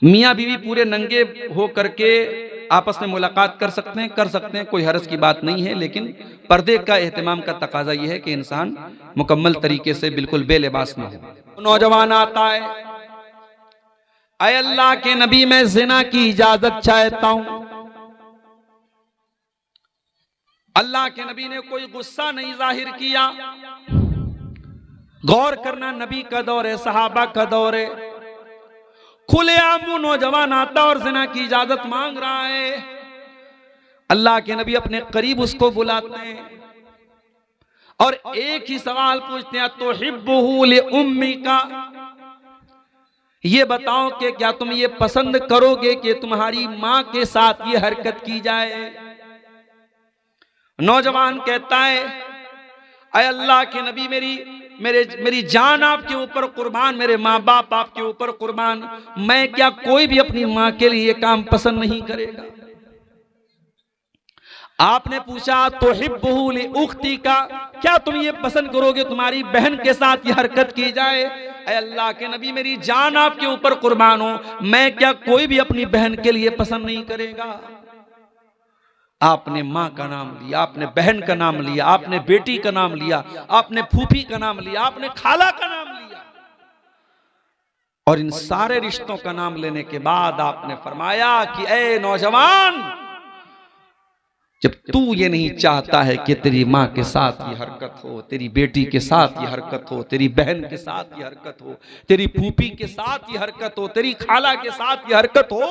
मियाँ बीवी पूरे नंगे हो करके आपस में मुलाकात कर सकते हैं, कोई हर्ज की बात नहीं है, लेकिन पर्दे का एहतमाम का तकाजा यह है कि इंसान मुकम्मल तरीके से बिल्कुल बेलिबास ना हो। नौजवान आता है, ऐ अल्लाह के नबी मैं जिना की इजाजत चाहता हूं। अल्लाह के नबी ने कोई गुस्सा नहीं जाहिर किया। गौर करना, नबी का दौर है, सहाबा का दौर है, खुलेआम वो नौजवान आता और जिना की इजाजत मांग रहा है। अल्लाह के नबी अपने करीब उसको बुलाते हैं और एक ही सवाल पूछते हैं, तो हिब्बुहु li उम्मिका, ये बताओ कि क्या तुम ये पसंद करोगे कि तुम्हारी मां के साथ ये हरकत की जाए? नौजवान कहता है, ऐ अल्लाह के नबी मेरी जान आपके ऊपर कुर्बान, मेरे माँ बाप आपके ऊपर कुर्बान, मैं क्या कोई भी अपनी माँ के लिए ये काम पसंद नहीं करेगा? आपने पूछा तो हिब्बुहु li उख्ती का, क्या तुम ये पसंद करोगे तुम्हारी बहन के साथ ये हरकत की जाए? ऐ अल्लाह के नबी मेरी जान आपके ऊपर कुर्बान हो, मैं क्या कोई भी अपनी बहन के लिए पसंद नहीं करेगा? आपने माँ का नाम लिया, आपने बहन का नाम लिया, आपने बेटी का नाम लिया, आपने फूफी का नाम लिया, आपने खाला का नाम लिया, और इन सारे रिश्तों का नाम लेने के बाद आपने फरमाया कि ऐ नौजवान, जब तू ये नहीं चाहता है कि तेरी माँ के साथ ये हरकत हो, तेरी बेटी के साथ ये हरकत हो, तेरी बहन के साथ ये हरकत हो, तेरी फूफी के साथ ये हरकत हो, तेरी खाला के साथ ये हरकत हो,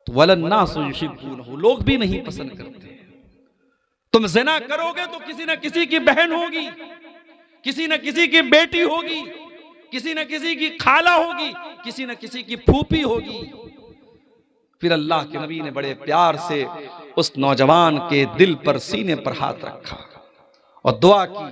तो वलन्नासु युहिब्बूनहु, लोग भी नहीं पसंद करते। तुम ज़िना करोगे तो किसी न किसी की बहन होगी, किसी न किसी की बेटी होगी, किसी न किसी की खाला होगी, किसी न किसी की फूफी होगी। फिर अल्लाह के नबी ने बड़े प्यार से उस नौजवान के दिल पर, सीने पर हाथ रखा और दुआ की,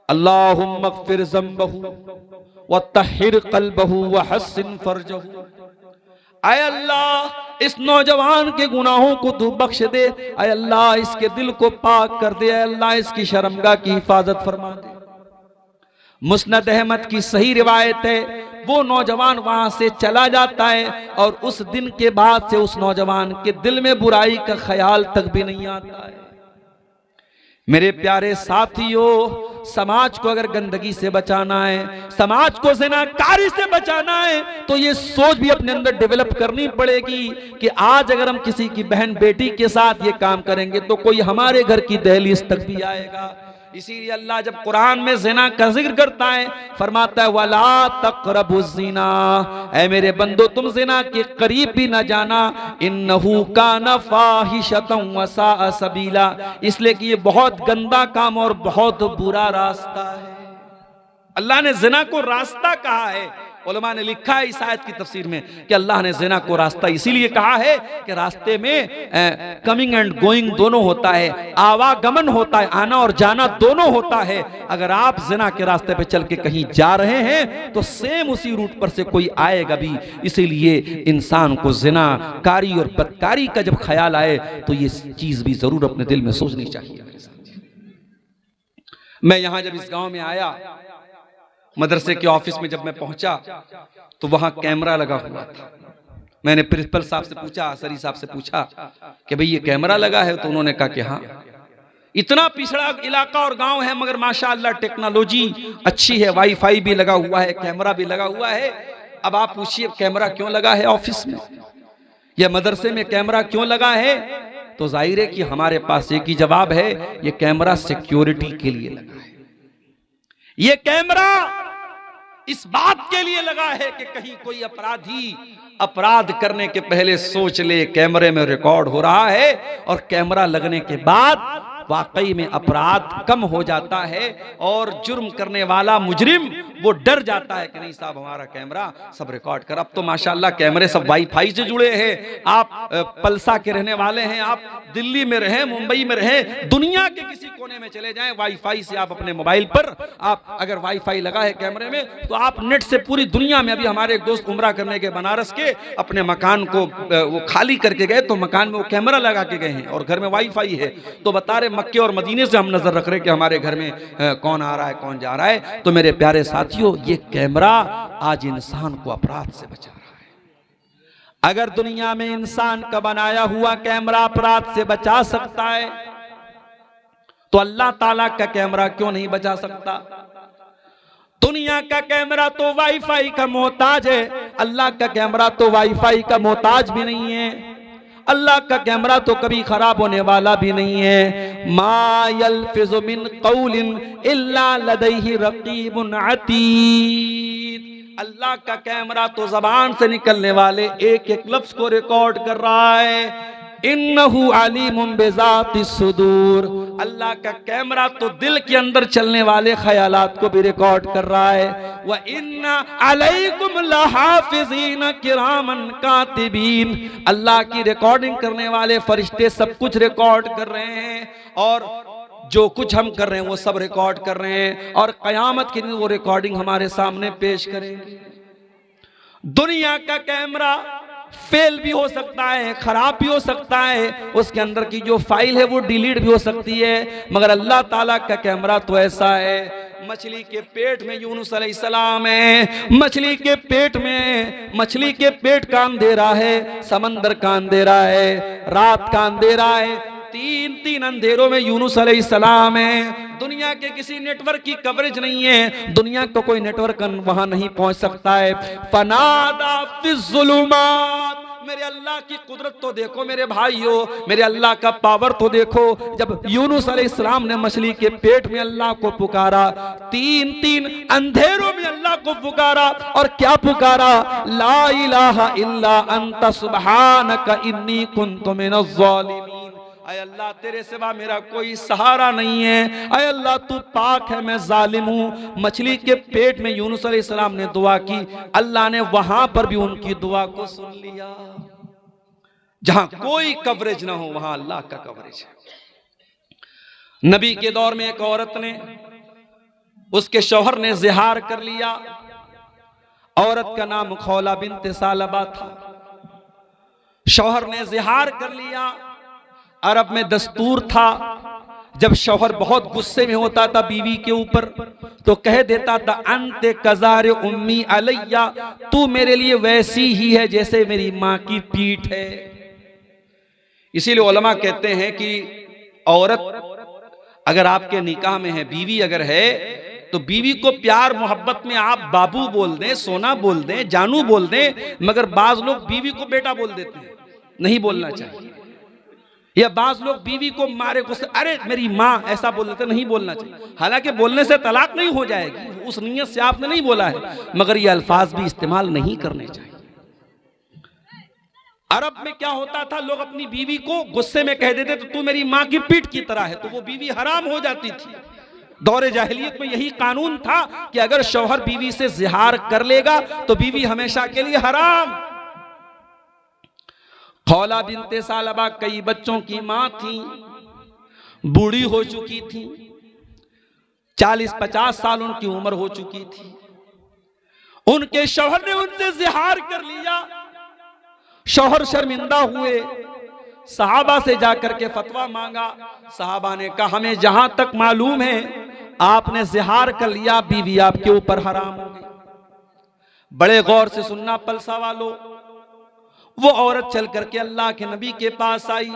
अल्लाहुम्मा ग़फ़िर ज़ंबहु व तहिर क़ल्बहु व हस्सिन फ़र्जहु। ऐ अल्लाह इस नौजवान के गुनाहों को तू बख्श दे, ऐ अल्लाह इसके दिल को पाक कर दे, ऐ अल्लाह इसकी शर्मगाह की हिफाजत फरमा दे। मुस्नद अहमद की सही रिवायत है, वो नौजवान वहां से चला जाता है और उस दिन के बाद से उस नौजवान के दिल में बुराई का ख्याल तक भी नहीं आता है। मेरे प्यारे साथियों, समाज को अगर गंदगी से बचाना है, समाज को ज़िनाकारी से बचाना है, तो ये सोच भी अपने अंदर डेवलप करनी पड़ेगी कि आज अगर हम किसी की बहन बेटी के साथ ये काम करेंगे तो कोई हमारे घर की दहलीज तक भी आएगा। इसीलिए अल्लाह जब कुरान में ज़िना का जिक्र करता है, फरमाता है वला तक़रबुज़्ज़िना, ऐ मेरे बंदो तुम ज़िना के करीब भी न जाना, इन्नहु काना फ़ाहिशतन व साअ सबीला, इसलिए कि ये बहुत गंदा काम और बहुत बुरा रास्ता है। अल्लाह ने ज़िना को रास्ता कहा है। उलमा ने लिखा है इस आयत की तफसीर में कि अल्लाह ने ज़िना को रास्ता इसीलिए कहा है कि रास्ते में कमिंग एंड गोइंग दोनों होता है, आवागमन होता है, आना और जाना दोनों होता है। अगर आप ज़िना के रास्ते पे चल के कहीं जा रहे हैं तो सेम उसी रूट पर से कोई आएगा भी। इसीलिए इंसान को ज़िना कारी और बदकारी का जब ख्याल आए तो ये चीज़ भी ज़रूर अपने दिल में सोचनी चाहिए। मैं यहाँ जब इस गाँव में आया, मदरसे के ऑफिस में जब मैं पहुंचा तो वहां कैमरा लगा हुआ था। मैंने प्रिंसिपल साहब से पूछा, सरी साहब से पूछा कि भाई ये कैमरा लगा है? तो उन्होंने कहा कि हाँ। इतना पिछड़ा इलाका और गांव है मगर माशाअल्लाह टेक्नोलॉजी अच्छी है, वाईफाई भी लगा हुआ है, कैमरा भी लगा हुआ है। अब आप पूछिए कैमरा क्यों लगा है ऑफिस में या मदरसे में, कैमरा क्यों लगा है? तो जाहिर है कि हमारे पास एक ही जवाब है, ये कैमरा सिक्योरिटी के लिए लगा है। ये कैमरा इस बात के लिए लगा है कि कहीं कोई अपराधी अपराध करने के पहले सोच ले कैमरे में रिकॉर्ड हो रहा है, और कैमरा लगने के बाद वाकई में अपराध कम हो जाता है और जुर्म करने वाला मुजरिम वो डर जाता है कि नहीं साहब हमारा कैमरा सब रिकॉर्ड कर। अब तो माशाअल्लाह कैमरे सब वाईफाई से जुड़े हैं। आप पलसा के रहने वाले हैं, आप दिल्ली में रहें, मुंबई में रहें, दुनिया के किसी कोने में चले जाएं, वाईफाई से आप अपने मोबाइल पर आप अगर वाईफाई लगा है कैमरे में तो आप नेट से पूरी दुनिया में। अभी हमारे एक दोस्त उम्रा करने के बनारस के, अपने मकान को वो खाली करके गए तो मकान में वो कैमरा लगा के गए हैं और घर में वाईफाई है। तो बता रहे मक्के और मदीने से हम नजर रख रहे कि हमारे घर में कौन आ रहा है कौन जा रहा है। तो मेरे प्यारे साथियों, ये कैमरा आज इंसान को अपराध से बचा रहा है। अगर दुनिया में इंसान का बनाया हुआ कैमरा अपराध से बचा सकता है तो अल्लाह ताला का कैमरा क्यों नहीं बचा सकता? दुनिया का कैमरा तो वाईफाई का मोहताज है, अल्लाह का कैमरा तो वाईफाई का मोहताज भी नहीं है। अल्लाह का कैमरा तो कभी खराब होने वाला भी नहीं है। मा यल्फिज़ु मिन क़ौलिन इल्ला लदैहि रक़ीबुन अतीद। अल्लाह का कैमरा तो जबान से निकलने वाले एक एक लफ्ज को रिकॉर्ड कर रहा है। इन्नहु अलीमुम बिज़ातिस सुदूर। अल्लाह का कैमरा तो दिल के अंदर चलने वाले ख्यालात को भी रिकॉर्ड कर रहा है। व इन्ना अलैकुम लहाफिज़ीन किरामन कातिबीन। अल्लाह की रिकॉर्डिंग करने वाले फरिश्ते सब कुछ रिकॉर्ड कर रहे हैं और जो कुछ हम कर रहे हैं वो सब रिकॉर्ड कर रहे हैं और कयामत के दिन वो रिकॉर्डिंग हमारे सामने पेश करेंगे। दुनिया का कैमरा फेल भी हो सकता है, खराब भी हो सकता है, उसके अंदर की जो फाइल है वो डिलीट भी हो सकती है, मगर अल्लाह ताला का कैमरा तो ऐसा है। मछली के पेट में यूनुस अलैहिस्सलाम है, मछली के पेट का अंधेरा है, समंदर का अंधेरा है, रात का अंधेरा है, तीन अंधेरों में यूनुस अलैहिस्सलाम है। दुनिया के किसी नेटवर्क की कवरेज नहीं है, दुनिया का कोई नेटवर्क वहां नहीं पहुंच सकता है। फनादा फिज़्ज़ुलुमात। मेरे अल्लाह की कुदरत तो देखो मेरे भाइयों, मेरे अल्लाह का पावर तो देखो। जब यूनुस अलैहिस्सलाम ने मछली के पेट में अल्लाह को पुकारा, तीन अंधेरों में अल्लाह को पुकारा और क्या पुकारा? ला इलाहा इल्ला अंता सुब्हानका इन्नी कुन्तु मिनज़ ज़ालिमीन। अय अल्लाह तेरे सिवा मेरा कोई सहारा नहीं है, अय अल्लाह तू पाक है, मैं जालिम हूँ। मछली के पेट में यूनुस अलैहिस्सलाम ने दुआ की, अल्लाह ने वहां पर भी उनकी दुआ को सुन लिया। जहां कोई कवरेज ना हो वहां अल्लाह का कवरेज है। नबी के दौर में एक औरत ने, उसके शौहर ने ज़िहार कर लिया। औरत का नाम खौला बिन्त सालबा था। शौहर ने ज़िहार कर लिया। अरब में दस्तूर था, जब शौहर बहुत गुस्से में होता था बीवी के ऊपर तो कह देता था अंते कज़ार उम्मी अलैया, तू मेरे लिए वैसी ही है जैसे मेरी माँ की पीठ है। इसीलिए उलमा कहते हैं कि औरत अगर आपके निकाह में है, बीवी अगर है, तो बीवी को प्यार मोहब्बत में आप बाबू बोल दें, सोना बोल दें, जानू बोल दें, मगर बाज लोग बीवी को बेटा बोल देते हैं, नहीं बोलना चाहिए। या बाज लोग बीवी को मारे गुस्से, अरे मेरी माँ, ऐसा बोल देते, नहीं बोलना चाहिए। हालांकि बोलने से तलाक नहीं हो जाएगी, उस नीयत से आपने नहीं बोला है, मगर ये अल्फाज भी इस्तेमाल नहीं करने चाहिए। अरब में क्या होता था, लोग अपनी बीवी को गुस्से में कह देते तो तू मेरी माँ की पीठ की तरह है, तो वो बीवी हराम हो जाती थी। दौरे जाहिलियत में यही कानून था कि अगर शौहर बीवी से ज़िहार कर लेगा तो बीवी हमेशा के लिए हराम। खौला बिन्ते सालबा कई बच्चों की मां थी, बूढ़ी हो चुकी थी, 40-50 साल उनकी उम्र हो चुकी थी। उनके शौहर ने उनसे ज़िहार कर लिया। शौहर शर्मिंदा हुए, सहाबा से जाकर के फतवा मांगा। सहाबा ने कहा हमें जहां तक मालूम है आपने ज़िहार कर लिया, बीवी आपके ऊपर हराम हो गई। बड़े गौर से सुनना पलसा वालों, वो औरत चल करके अल्लाह के नबी के पास आई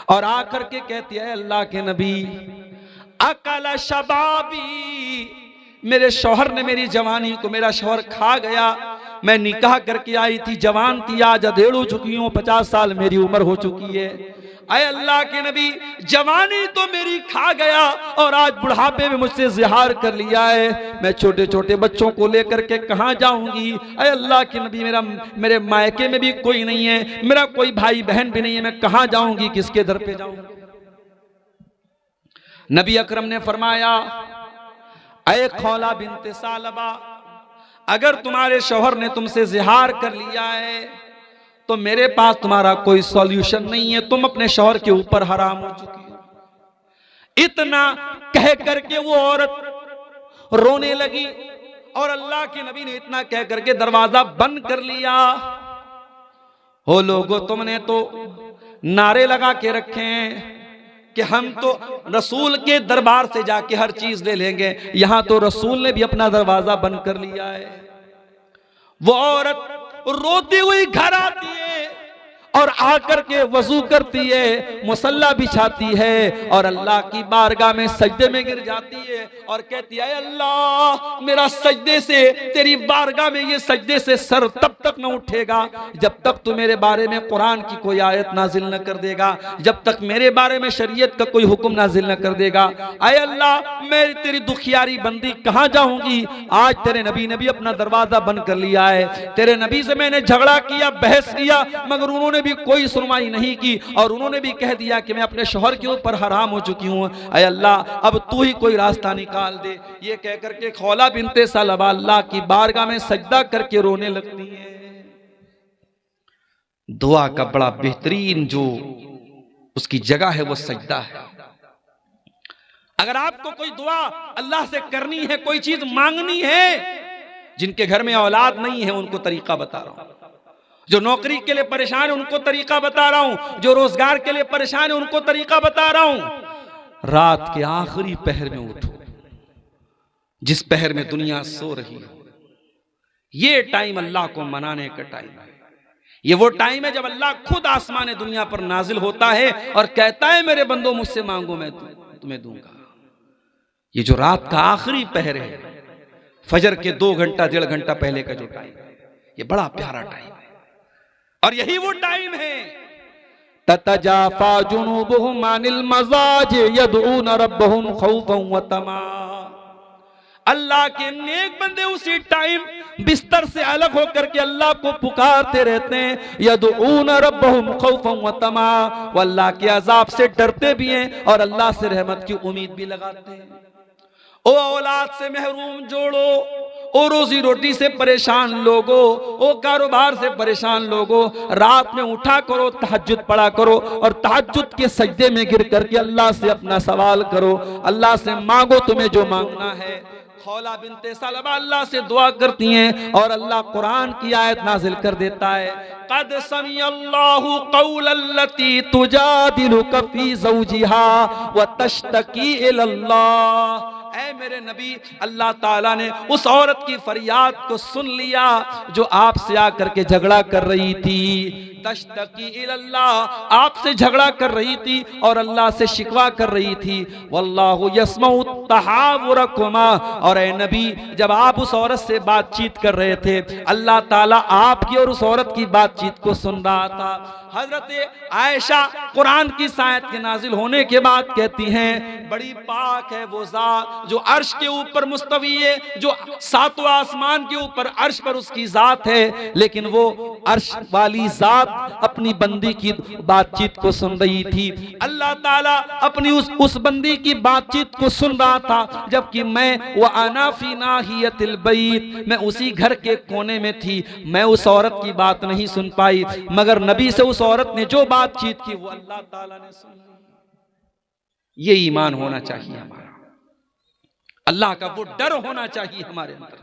और आकर के कहती है अल्लाह के नबी, अकल शबाबी, मेरे शौहर ने मेरी जवानी को, मेरा शौहर खा गया। मैं निकाह करके आई थी, जवान थी, आज अधेड़ हो चुकी हूँ, 50 साल मेरी उम्र हो चुकी है। अय अल्लाह के नबी, जवानी तो मेरी खा गया और आज बुढ़ापे में मुझसे ज़िहार कर लिया है, मैं छोटे छोटे बच्चों को लेकर के कहाँ जाऊंगी। अय अल्लाह के नबी, मेरे मायके में भी कोई नहीं है, मेरा कोई भाई बहन भी नहीं है, मैं कहाँ जाऊंगी, किसके दर पे जाऊंगी। नबी अकरम ने फरमाया, अय खौला बिन्ते सालबा, अगर तुम्हारे शौहर ने तुमसे ज़िहार कर लिया है तो मेरे पास तुम्हारा कोई सॉल्यूशन नहीं है, तुम अपने शौहर के ऊपर हराम हो चुकी हो। इतना कह करके वो औरत रोने लगी और अल्लाह के नबी ने इतना कह करके दरवाजा बंद कर लिया। हो लोगों, तुमने तो नारे लगा के रखे हैं कि हम तो रसूल के दरबार से जाके हर चीज ले लेंगे, यहां तो रसूल ने भी अपना दरवाजा बंद कर लिया है। वो औरत रोती हुई घर आती है और आकर के वजू करती है, मुसल्ला बिछाती है और अल्लाह की बारगाह में सजदे में गिर जाती है और कहती है अल्लाह मेरा सजदे से, तेरी बारगाह में ये सजदे से सर तब तक न उठेगा जब तक तू मेरे बारे में कुरान की कोई आयत नाजिल न कर देगा, जब तक मेरे बारे में शरीयत का कोई हुक्म नाजिल न कर देगा। आए अल्लाह मैं तेरी दुखियारी बंदी कहाँ जाऊंगी? आज तेरे नबी ने भी अपना दरवाजा बंद कर लिया है, तेरे नबी से मैंने झगड़ा किया, बहस किया, मगर उन्होंने भी कोई सुनवाई नहीं की और उन्होंने भी कह दिया कि मैं अपने शौहर के ऊपर हराम हो चुकी हूं। ऐ अल्लाह अब तू ही कोई रास्ता निकाल दे। ये कह करके खौला बिनते सलबा अल्लाह की बारगाह में सजदा करके रोने लगती है। दुआ का बड़ा बेहतरीन जो उसकी जगह है वो सजदा है। अगर आपको कोई दुआ अल्लाह से करनी है, कोई चीज मांगनी है, जिनके घर में औलाद नहीं है उनको तरीका बता रहा हूं, जो नौकरी के लिए परेशान है उनको तरीका बता रहा हूं, जो रोजगार के लिए परेशान है उनको तरीका बता रहा हूं। रात के आखिरी पहर में उठो, जिस पहर में दुनिया सो रही हो, ये टाइम अल्लाह को मनाने का टाइम है। ये वो टाइम है जब अल्लाह खुद आसमान दुनिया पर नाजिल होता है और कहता है मेरे बंदो मुझसे मांगो मैं तुम्हें दूंगा। ये जो रात का आखिरी पहर है, फजर के 2 घंटा 1.5 घंटा पहले का जो टाइम है, ये बड़ा प्यारा टाइम है और यही वो टाइम है ततजाफा जुनूबुहुम अनिल मजाज यदऊन रब्बहुम खौफन व तमा। अल्लाह के नेक बंदे उसी टाइम बिस्तर से अलग होकर के अल्लाह को पुकारते रहते हैं, यदऊन रब्बहुम खौफन व तमा, वो अल्लाह के अजाब से डरते भी हैं और अल्लाह से रहमत की उम्मीद भी लगाते हैं। ओ औलाद से महरूम जोड़ो, ओ रोजी रोटी से परेशान लोगो, ओ कारोबार से परेशान लोगो, रात में उठा करो, तहज्जुद पढ़ा करो और तहज्जुद के सजदे में गिर करके अल्लाह से अपना सवाल करो, अल्लाह से मांगो तुम्हें जो मांगना है। खौला बिनते सलबा अल्लाह से दुआ करती हैं और अल्लाह कुरान की आयत नाजिल कर देता है, क़द समिअल्लाहु क़ौलल्लती तुजादिलुका फ़ी ज़ौजिहा व तश्तकी इलल्लाह। ऐ मेरे नबी, अल्लाह ताला ने उस औरत की फरियाद को सुन लिया जो आपसे आकर के झगड़ा कर रही थी। तश्तकी इलल्लाह, आपसे झगड़ा कर रही थी और अल्लाह से शिकवा कर रही थी। वल्लाहु यस्मउ तहावुरकुमा, और ऐ नबी जब आप उस औरत से बातचीत कर रहे थे, अल्लाह ताला आपकी और उस औरत की बातचीत को सुन रहा था। हजरत आयशा कुरान की आयत के नाजिल होने के बाद कहती हैं, बड़ी पाक है वो ज़ात जो अर्श के ऊपर मुस्तवी है, जो 7वां आसमान के ऊपर अर्श पर उसकी ज़ात है, लेकिन वो अर्श वाली ज़ात अपनी बंदी की बातचीत को सुन रही थी। अल्लाह ताला अपनी उस बंदी की बातचीत को सुन रहा था, जबकि मैं व अना फी नाहियतिल बैत, मैं उसी घर के कोने में थी, मैं उस औरत की बात नहीं सुन पाई, मगर नबी से उस औरत ने जो बातचीत की वो अल्लाह ताला ने सुन ली। ये ईमान होना चाहिए हमारा, अल्लाह का वो डर होना चाहिए हमारे अंदर।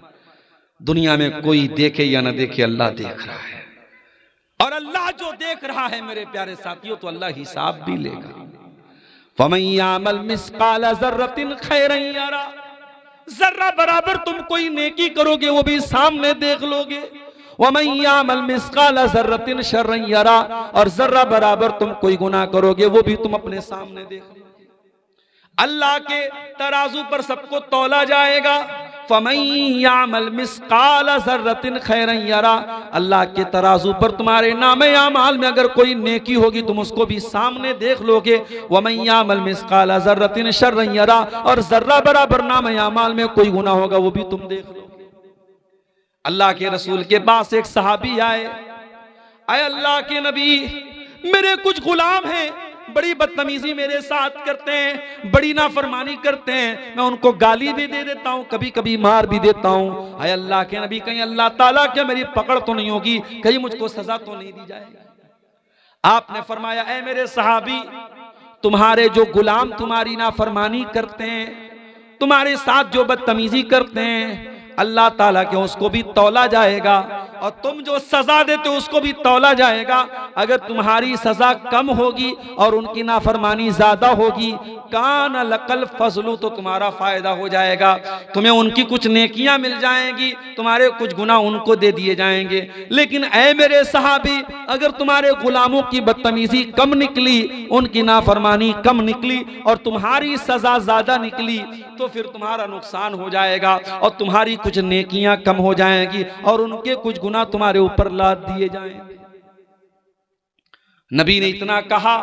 दुनिया में कोई देखे या ना देखे, अल्लाह देख रहा है और अल्लाह जो देख रहा है मेरे प्यारे साथियों, तो अल्लाह हिसाब भी लेगा। फमन यामल मिस्काल ज़र्रतिन खैरन यरा, जर्रा बराबर तुम कोई नेकी करोगे वो भी सामने देख लोगे। वमन यामल मिस्काल ज़र्रतिन शर्रन यरा, और जर्रा बराबर तुम कोई गुनाह करोगे वो भी तुम अपने सामने देख लोगे। अल्लाह के तराजू पर सबको तौला जाएगा। फमन यामल मिस्काल ज़र्रतिन खैरन यरा, अल्लाह के तराजू पर तुम्हारे नामे आमाल में अगर कोई नेकी होगी तुम उसको भी सामने देख लोगे। वमन यामल मिस्काल ज़र्रतिन शर्रन यरा, और जर्रा बराबर नामे आमाल में कोई गुनाह होगा वो भी तुम देख लोगे। अल्लाह के रसूल के पास एक सहाबी आए, अल्लाह के नबी मेरे कुछ गुलाम हैं, बड़ी बदतमीजी मेरे साथ करते हैं, बड़ी नाफरमानी करते हैं, मैं उनको गाली भी दे देता हूँ, कभी कभी मार भी देता हूँ। आए अल्लाह के नबी, कहीं अल्लाह ताला क्या मेरी पकड़ तो नहीं होगी, कहीं मुझको सजा तो नहीं दी जाएगी? आपने फरमाया, ऐ मेरे सहाबी, तुम्हारे जो गुलाम तुम्हारी नाफरमानी करते हैं, तुम्हारे साथ जो बदतमीजी करते हैं, अल्लाह ताला के उसको भी तौला जाएगा और तुम जो सजा देते हो उसको भी तौला जाएगा। अगर तुम्हारी सजा कम होगी और उनकी नाफरमानी ज्यादा होगी, कान लकल फजलू, तो तुम्हारा फायदा हो जाएगा। तुम्हें उनकी कुछ नेकियां मिल जाएंगी, तुम्हारे कुछ गुनाह उनको दे दिए जाएंगे। लेकिन ऐ मेरे सहाबी, अगर तुम्हारे गुलामों की बदतमीजी कम निकली, उनकी नाफरमानी कम निकली और तुम्हारी सजा ज्यादा निकली, तो फिर तुम्हारा नुकसान हो जाएगा और तुम्हारी कुछ नेकियां कम हो जाएंगी और उनके कुछ गुनाह तुम्हारे ऊपर लाद दिए जाएंगे। नबी ने इतना कहा,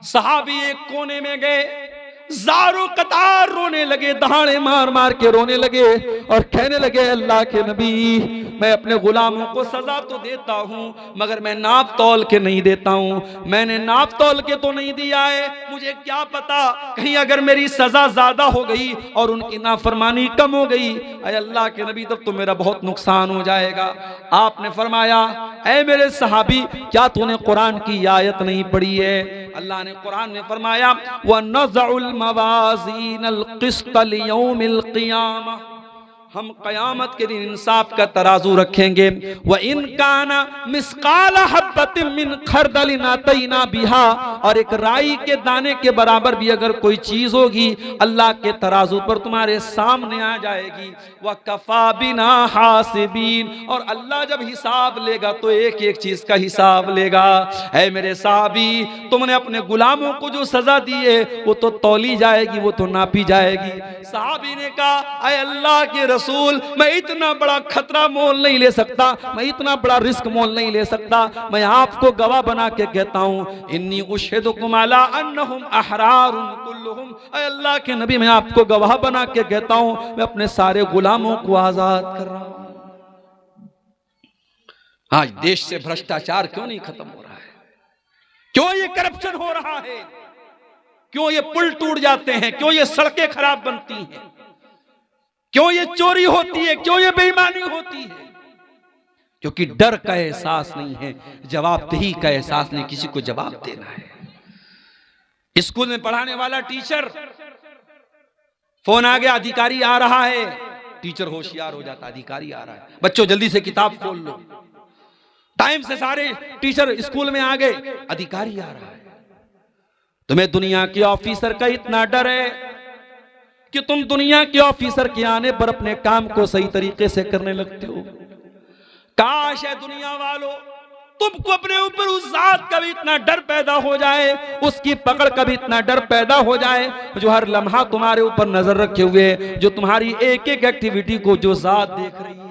सहाबी एक कोने में गए, ज़ारो कतार रोने लगे, दहाड़े मार मार के रोने लगे और कहने लगे, अल्लाह के नबी, मैं अपने गुलामों को सजा तो देता हूं मगर मैं नाप तौल के नहीं देता हूं। मैंने नाप तौल के तो नहीं दिया है, मुझे क्या पता कहीं अगर मेरी सजा ज्यादा हो गई और उनकी नाफरमानी कम हो गई, अरे अल्लाह के नबी, तब तो मेरा बहुत नुकसान हो जाएगा। आपने फरमाया, ऐ मेरे सहाबी, क्या तूने कुरान की आयत नहीं पढ़ी है? अल्लाह ने कुरान में फरमाया, व नज़उल मवाज़ीनल क़िस्त लियौमिल क़ियामा, हम क़यामत के दिन इंसाफ का तराजू रखेंगे। व इन काना मिस्काल हब्बतिन मिन खरदलिन अतैना बिहा, और एक राई के दाने के बराबर भी अगर कोई चीज होगी, अल्लाह के तराजू पर तुम्हारे सामने आ जाएगी। व कफा बिना हासिबीन, और अल्लाह जब हिसाब लेगा तो एक एक चीज का हिसाब लेगा। ऐ मेरे साहबी, तुमने अपने गुलामों को जो सजा दी है वो तो तौली जाएगी, वो तो नापी जाएगी। साहबी ने कहा, ऐ अल्लाह के रसूल, मैं इतना बड़ा खतरा मोल नहीं ले सकता, मैं इतना बड़ा रिस्क मोल नहीं ले सकता। मैं आपको गवाह बना के कहता हूं, इन्नी उशहिदुकुम अला अन्नहुम अहरारुन कुल्लुहुम, ऐ अल्लाह के नबी, मैं आपको गवाह बना के कहता हूं, मैं अपने सारे गुलामों को आजाद कर रहा हूं। आज देश से भ्रष्टाचार क्यों नहीं खत्म हो रहा है? क्यों ये करप्शन हो रहा है? क्यों ये पुल टूट जाते हैं? क्यों ये सड़कें खराब बनती हैं? क्यों ये चोरी होती है? क्यों ये बेईमानी होती है? क्योंकि डर का एहसास नहीं है, जवाबदेही का एहसास नहीं, किसी को जवाब देना है। स्कूल में पढ़ाने वाला टीचर, फोन आ गया, अधिकारी आ रहा है, टीचर होशियार हो जाता, अधिकारी आ रहा है, बच्चों जल्दी से किताब खोल लो। टाइम से सारे टीचर स्कूल में आ गए, अधिकारी आ रहा है। तुम्हें दुनिया के ऑफिसर का इतना डर है कि तुम दुनिया के ऑफिसर के आने पर अपने काम को सही तरीके से करने लगते हो। काश है दुनिया वालों, तुमको अपने ऊपर उस जात का भी इतना डर पैदा हो जाए, उसकी पकड़ का भी इतना डर पैदा हो जाए, जो हर लम्हा तुम्हारे ऊपर नजर रखे हुए, जो तुम्हारी एक एक एक्टिविटी को जो जात देख रही है।